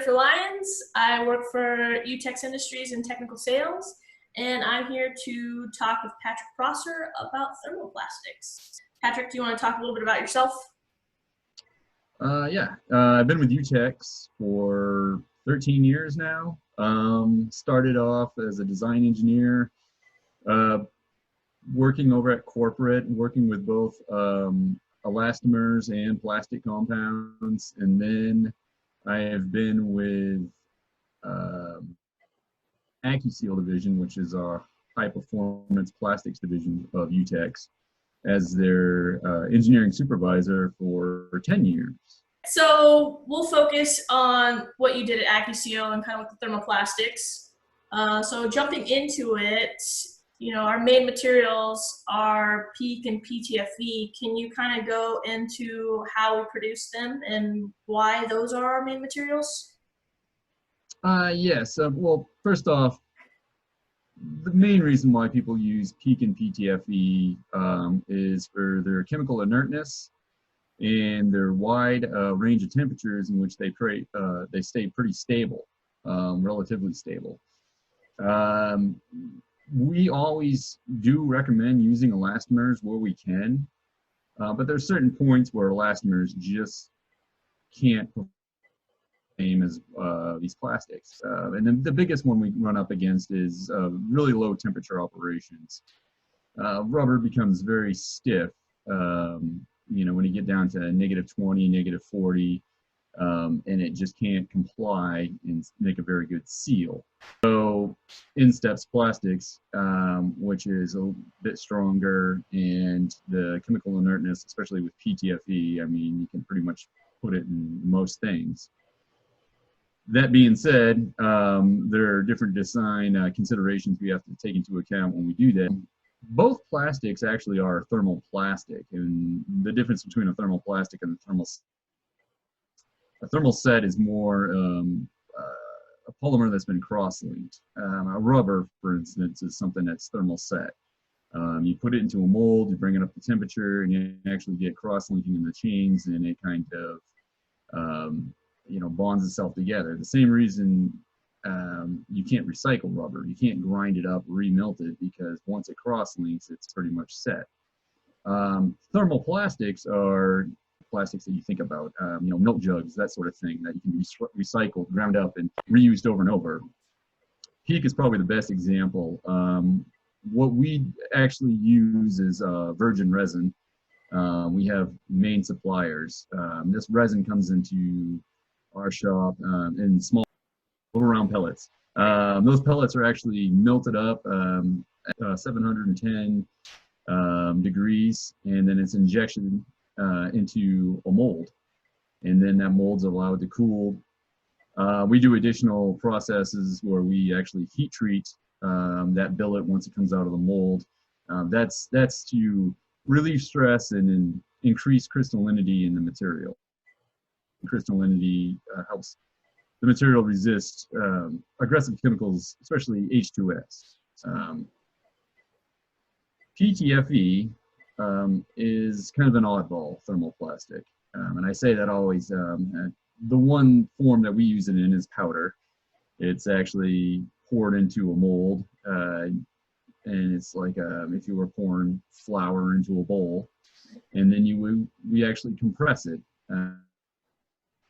Jennifer Lyons. I work for Utex Industries in technical sales, and I'm here to talk with Patrick Prosser about thermoplastics. Patrick, do you want to talk a little bit about yourself? I've been with Utex for 13 years now. Started off as a design engineer, working over at corporate, working with both elastomers and plastic compounds, and then I have been with Accuseal division, which is our high performance plastics division of Utex, as their engineering supervisor for 10 years. So we'll focus on what you did at Accuseal and kind of with the thermoplastics. So jumping into it, our main materials are PEEK and PTFE. Can you kind of go into how we produce them and why those are our main materials? Yes. Well, first off, the main reason why people use PEEK and PTFE is for their chemical inertness and their wide range of temperatures in which they stay pretty stable, relatively stable. We always do recommend using elastomers where we can, but there's certain points where elastomers just can't perform the same as these plastics. And then the biggest one we run up against is really low temperature operations. Rubber becomes very stiff, when you get down to -20, -40, and it just can't comply and make a very good seal. So in steps plastics, which is a bit stronger, and the chemical inertness, especially with PTFE, I mean, you can pretty much put it in most things. That being said, there are different design considerations we have to take into account when we do that. Both plastics actually are thermoplastic, and the difference between a thermoplastic and a thermal set is more a polymer that's been cross-linked. A rubber, for instance, is something that's thermal set. You put it into a mold, you bring it up to temperature, and you actually get cross-linking in the chains, and it kind of bonds itself together. The same reason you can't recycle rubber. You can't grind it up, remelt it, because once it cross-links, it's pretty much set. Thermoplastics are plastics that you think about, milk jugs, that sort of thing, that you can be recycled, ground up, and reused over and over. PEEK is probably the best example. What we actually use is virgin resin. We have main suppliers. This resin comes into our shop in small little round pellets. Those pellets are actually melted up at 710 degrees, and then it's injection into a mold, and then that mold's allowed to cool. We do additional processes where we actually heat treat that billet once it comes out of the mold. That's to relieve stress and increase crystallinity in the material. Crystallinity helps the material resist aggressive chemicals, especially H2S. PTFE is kind of an oddball thermoplastic, and I say that always. The one form that we use it in is powder. It's actually poured into a mold, and it's like if you were pouring flour into a bowl, and then we actually compress it.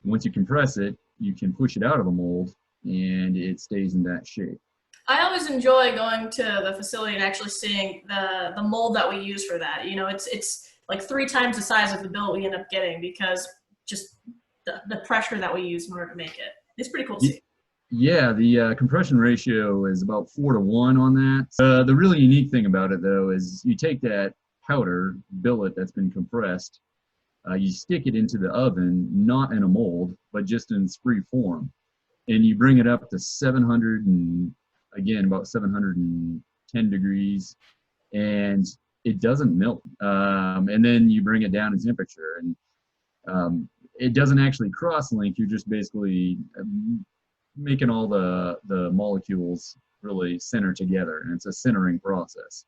Once you compress it, you can push it out of the mold, and it stays in that shape. I always enjoy going to the facility and actually seeing the mold that we use for that. It's like 3 times the size of the billet we end up getting, because just the pressure that we use in order to make it. It's pretty cool to see. Yeah, the compression ratio is about 4 to 1 on that. The really unique thing about it, though, is you take that powder billet that's been compressed, you stick it into the oven, not in a mold, but just in its free form, and you bring it up to 700 and again about 710 degrees, and it doesn't melt. And then you bring it down in temperature, and it doesn't actually cross-link. You're just basically making all the molecules really center together, and it's a centering process.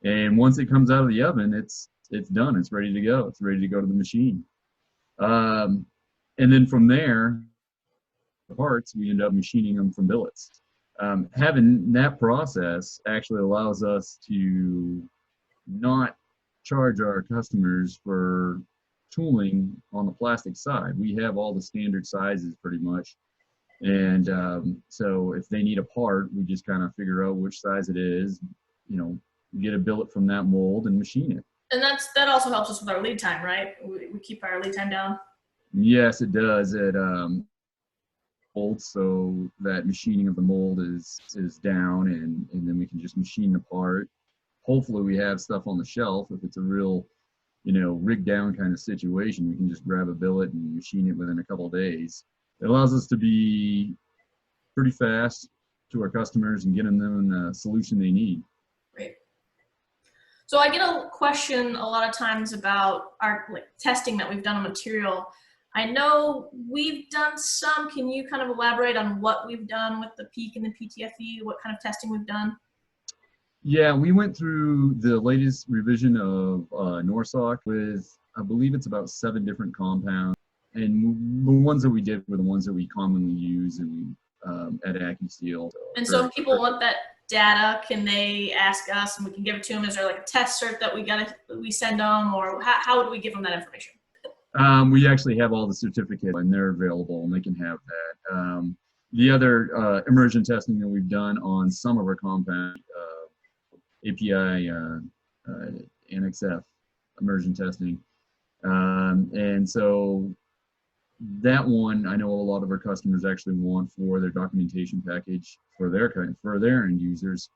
And once it comes out of the oven, it's done. It's ready to go. It's ready to go to the machine. And then from there, parts, we end up machining them from billets. Having that process actually allows us to not charge our customers for tooling on the plastic side. We have all the standard sizes pretty much. And so if they need a part, we just kind of figure out which size it is, you know, get a billet from that mold and machine it. And that also helps us with our lead time, right? We keep our lead time down. Yes, it does. It molds, so that machining of the mold is down, and then we can just machine the part. Hopefully we have stuff on the shelf. If it's a real, you know, rig down kind of situation, we can just grab a billet and machine it within a couple of days. It allows us to be pretty fast to our customers and getting them the solution they need. Great. So I get a question a lot of times about our testing that we've done on material. I know we've done some. Can you kind of elaborate on what we've done with the PEEK and the PTFE, what kind of testing we've done? Yeah, we went through the latest revision of Norsoc with, I believe it's about 7 different compounds. And the ones that we did were the ones that we commonly use and at Accuseal. And so if people want that data, can they ask us and we can give it to them? Is there like a test cert that we send them, or how would we give them that information? We actually have all the certificates and they're available and they can have that. The other immersion testing that we've done on some of our compound API Annex F immersion testing. And so that one, I know a lot of our customers actually want for their documentation package for their end users.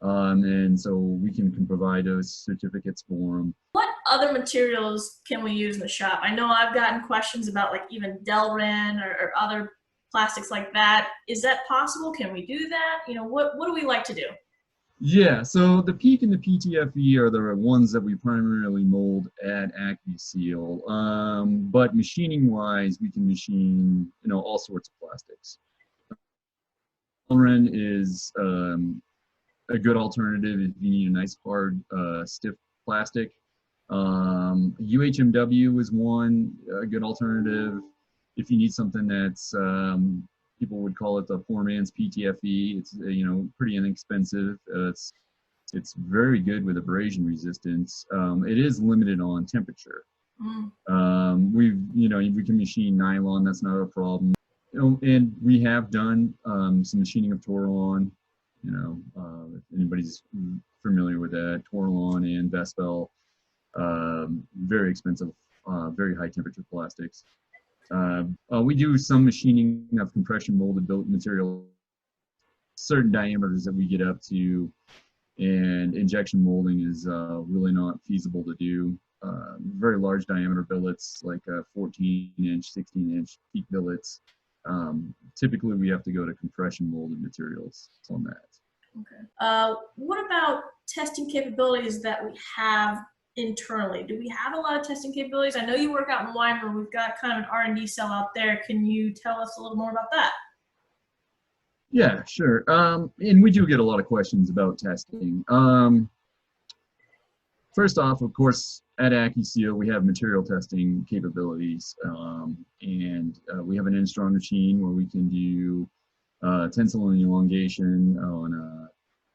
And so we can provide those certificates for them. What other materials can we use in the shop? I know I've gotten questions about like even Delrin or other plastics like that. Is that possible? Can we do that? You know, what do we like to do? Yeah, so the PEEK and the PTFE are the ones that we primarily mold at Accuseal. But machining wise, we can machine, you know, all sorts of plastics. Delrin is a good alternative if you need a nice hard stiff plastic. UHMW is a good alternative if you need something that's people would call it the poor man's PTFE. It's you know, pretty inexpensive. It's very good with abrasion resistance. It is limited on temperature. We can machine nylon. That's not a problem. You know, and we have done some machining of Torlon. You know, if anybody's familiar with that, Torlon and Vespel, very expensive, very high temperature plastics. We do some machining of compression molded built material, certain diameters that we get up to, and injection molding is really not feasible to do. Very large diameter billets, like 14-inch, 16-inch PEEK billets. Typically, we have to go to compression molded materials on that. Okay. What about testing capabilities that we have internally? Do we have a lot of testing capabilities? I know you work out in Weimar. We've got kind of an R&D cell out there. Can you tell us a little more about that? Yeah, sure. And we do get a lot of questions about testing. First off, of course, at Accuseal, we have material testing capabilities. And we have an N-Strong machine where we can do tensile and elongation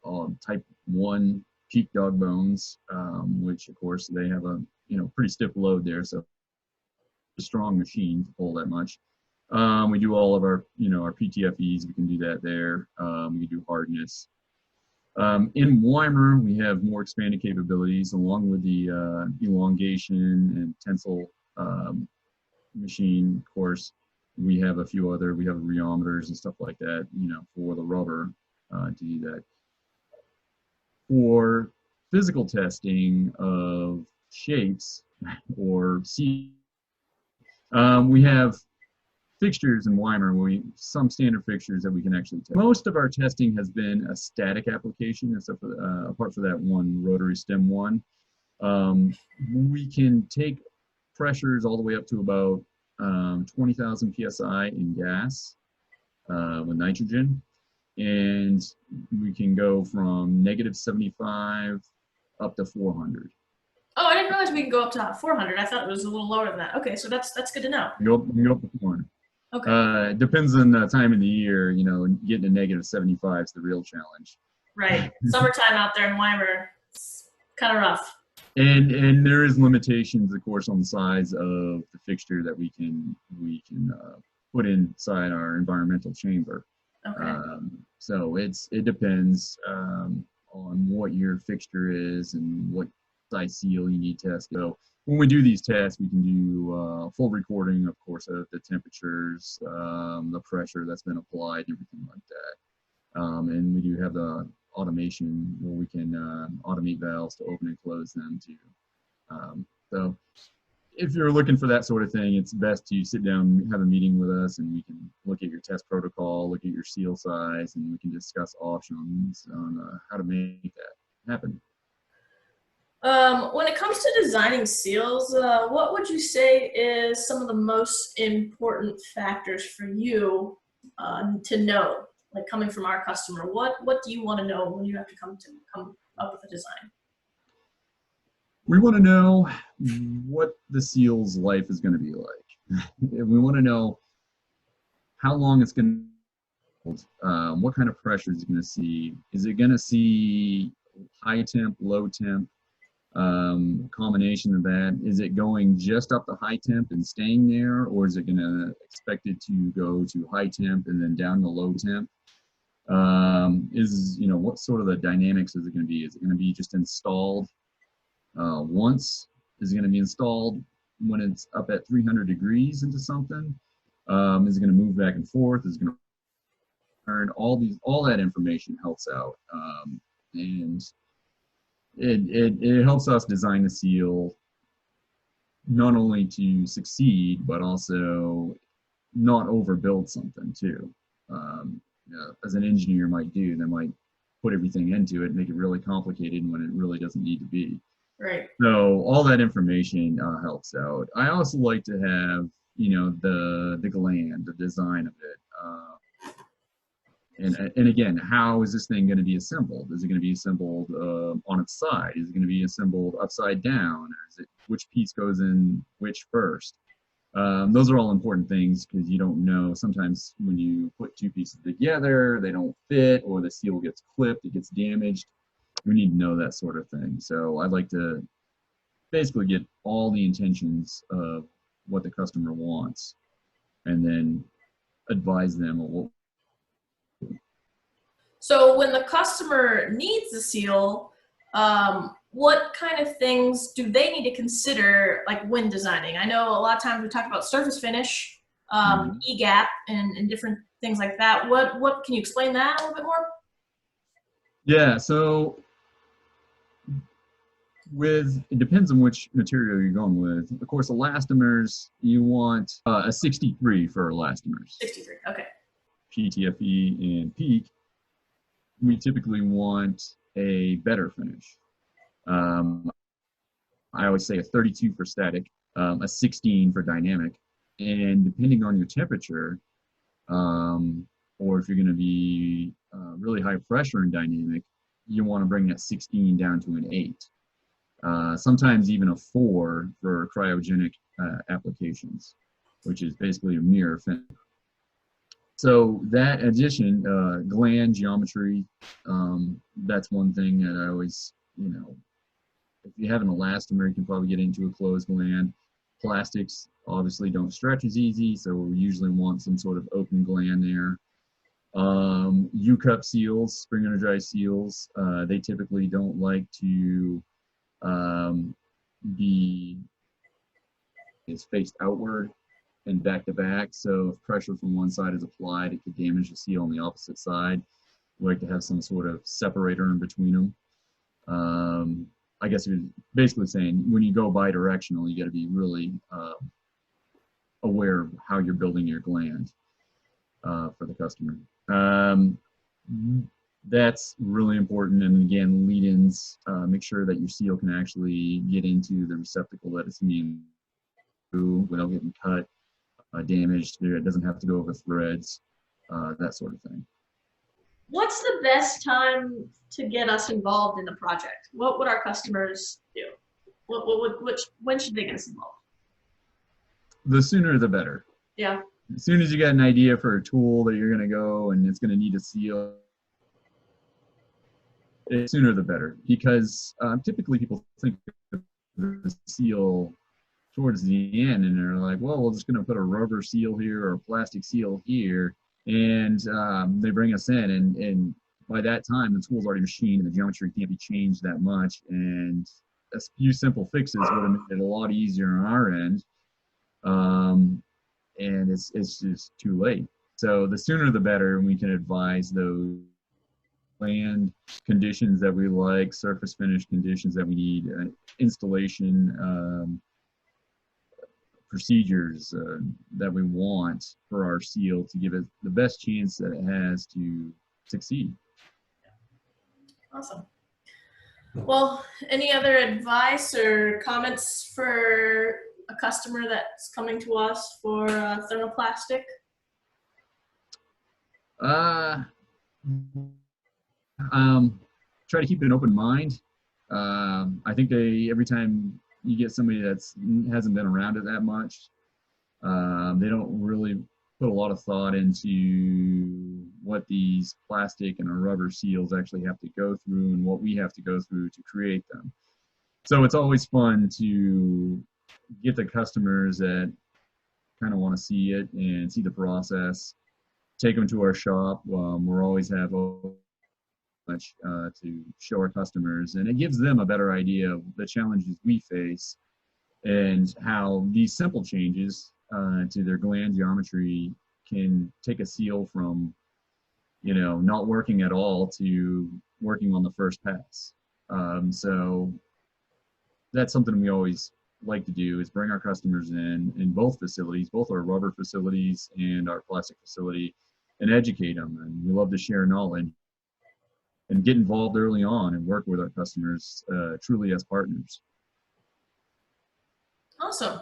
on type 1 PEEK dog bones, which of course they have a pretty stiff load there, so a strong machine to pull that much. We do all of our our PTFEs. We can do that there. We can do hardness. In Weimar, we have more expanded capabilities along with the elongation and tensile machine. Of course, we have a few other. We have rheometers and stuff like that. For the rubber to do that. For physical testing of shapes or seams, we have fixtures in Weimar, some standard fixtures that we can actually test. Most of our testing has been a static application, except for apart from that one rotary stem one. We can take pressures all the way up to about 20,000 psi in gas with nitrogen. And we can go from -75 up to 400. Oh, I didn't realize we can go up to 400. I thought it was a little lower than that. Okay, so that's good to know. You can go up to 400. Okay. Depends on the time of the year. You know, getting a negative 75 is the real challenge. Right. Summertime out there in Weimar, it's kind of rough. And there is limitations, of course, on the size of the fixture that we can put inside our environmental chamber. Okay. So it depends on what your fixture is and what size seal you need tested. So when we do these tests, we can do full recording, of course, of the temperatures, the pressure that's been applied, and everything like that. And we do have the automation where we can automate valves to open and close them too. So if you're looking for that sort of thing, it's best to sit down, have a meeting with us, and we can look at your test protocol, look at your seal size, and we can discuss options on how to make that happen. When it comes to designing seals, what would you say is some of the most important factors for you to know, like coming from our customer? What do you want to know when you have to come up with a design? We want to know what the seal's life is going to be like. We want to know how long it's going to hold, what kind of pressure is it going to see. Is it going to see high temp, low temp, combination of that? Is it going just up to high temp and staying there, or is it going to expect it to go to high temp and then down to low temp? What sort of the dynamics is it going to be? Is it going to be just installed once? Is it going to be installed when it's up at 300 degrees into something? Is it going to move back and forth? Is it going to turn? All that information helps out, and it helps us design the seal not only to succeed, but also not overbuild something too. As an engineer might do, they might put everything into it, make it really complicated when it really doesn't need to be. Right. So all that information helps out. I also like to have, the gland, the design of it. And again, how is this thing going to be assembled? Is it going to be assembled on its side? Is it going to be assembled upside down? Or is it which piece goes in which first? Those are all important things because you don't know. Sometimes when you put two pieces together, they don't fit, or the seal gets clipped, it gets damaged. We need to know that sort of thing. So I'd like to basically get all the intentions of what the customer wants and then advise them of what. So when the customer needs the seal, what kind of things do they need to consider, like when designing? I know a lot of times we talk about surface finish, E-gap, and different things like that. What can you explain that a little bit more? Yeah, so it depends on which material you're going with. Of course, elastomers, you want a 63 for elastomers. 63, okay. PTFE and PEEK, we typically want a better finish. I always say a 32 for static, a 16 for dynamic, and depending on your temperature, or if you're going to be really high pressure in dynamic, you want to bring that 16 down to an 8. Sometimes even a 4 for cryogenic applications, which is basically a mirror finish. So that addition, gland geometry, that's one thing that I always, if you have an elastomer, you can probably get into a closed gland. Plastics obviously don't stretch as easy, so we usually want some sort of open gland there. U-cup seals, spring energized seals, they typically don't like to be faced outward and back to back. So if pressure from one side is applied, it could damage the seal on the opposite side. We like to have some sort of separator in between them. I guess you're basically saying when you go bidirectional, you got to be really aware of how you're building your gland for the customer. That's really important. And again, lead-ins, make sure that your seal can actually get into the receptacle that it's being through without getting cut, damaged. It doesn't have to go over threads, that sort of thing. What's the best time to get us involved in the project? What would our customers do? When should they get us involved? The sooner the better. Yeah. as soon as you got an idea for a tool that you're going to go and it's going to need a seal, the sooner the better, because typically people think of the seal towards the end and they're like, well, we're just going to put a rubber seal here or a plastic seal here, and they bring us in, and by that time the tool's already machined and the geometry can't be changed that much, and a few simple fixes would have made it a lot easier on our end, and it's just too late. So the sooner the better, and we can advise those land conditions that we like, surface finish conditions that we need, installation procedures that we want for our seal to give it the best chance that it has to succeed. Awesome. Well, any other advice or comments for a customer that's coming to us for thermoplastic? Try to keep an open mind. I think every time you get somebody that's hasn't been around it that much, they don't really put a lot of thought into what these plastic and rubber seals actually have to go through and what we have to go through to create them. So it's always fun to get the customers that kind of want to see it and see the process, take them to our shop. We're always have much to show our customers, and it gives them a better idea of the challenges we face and how these simple changes to their gland geometry can take a seal from, you know, not working at all to working on the first pass. So that's something we always like to do, is bring our customers in both facilities, both our rubber facilities and our plastic facility, and educate them. And we love to share knowledge and get involved early on and work with our customers truly as partners. Awesome.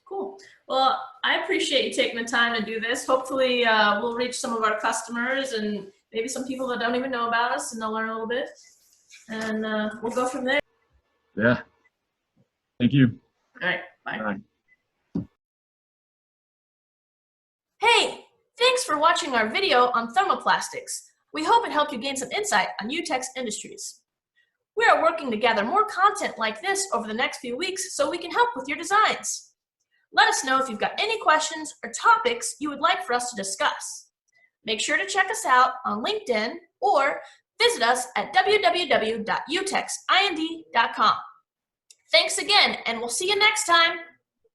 Cool. Well, I appreciate you taking the time to do this. Hopefully we'll reach some of our customers and maybe some people that don't even know about us, and they'll learn a little bit, and we'll go from there. Yeah. Thank you. All right. Bye. Bye. Hey, thanks for watching our video on thermoplastics. We hope it helped you gain some insight on Utex Industries. We are working to gather more content like this over the next few weeks so we can help with your designs. Let us know if you've got any questions or topics you would like for us to discuss. Make sure to check us out on LinkedIn or visit us at www.utexind.com. Thanks again, and we'll see you next time.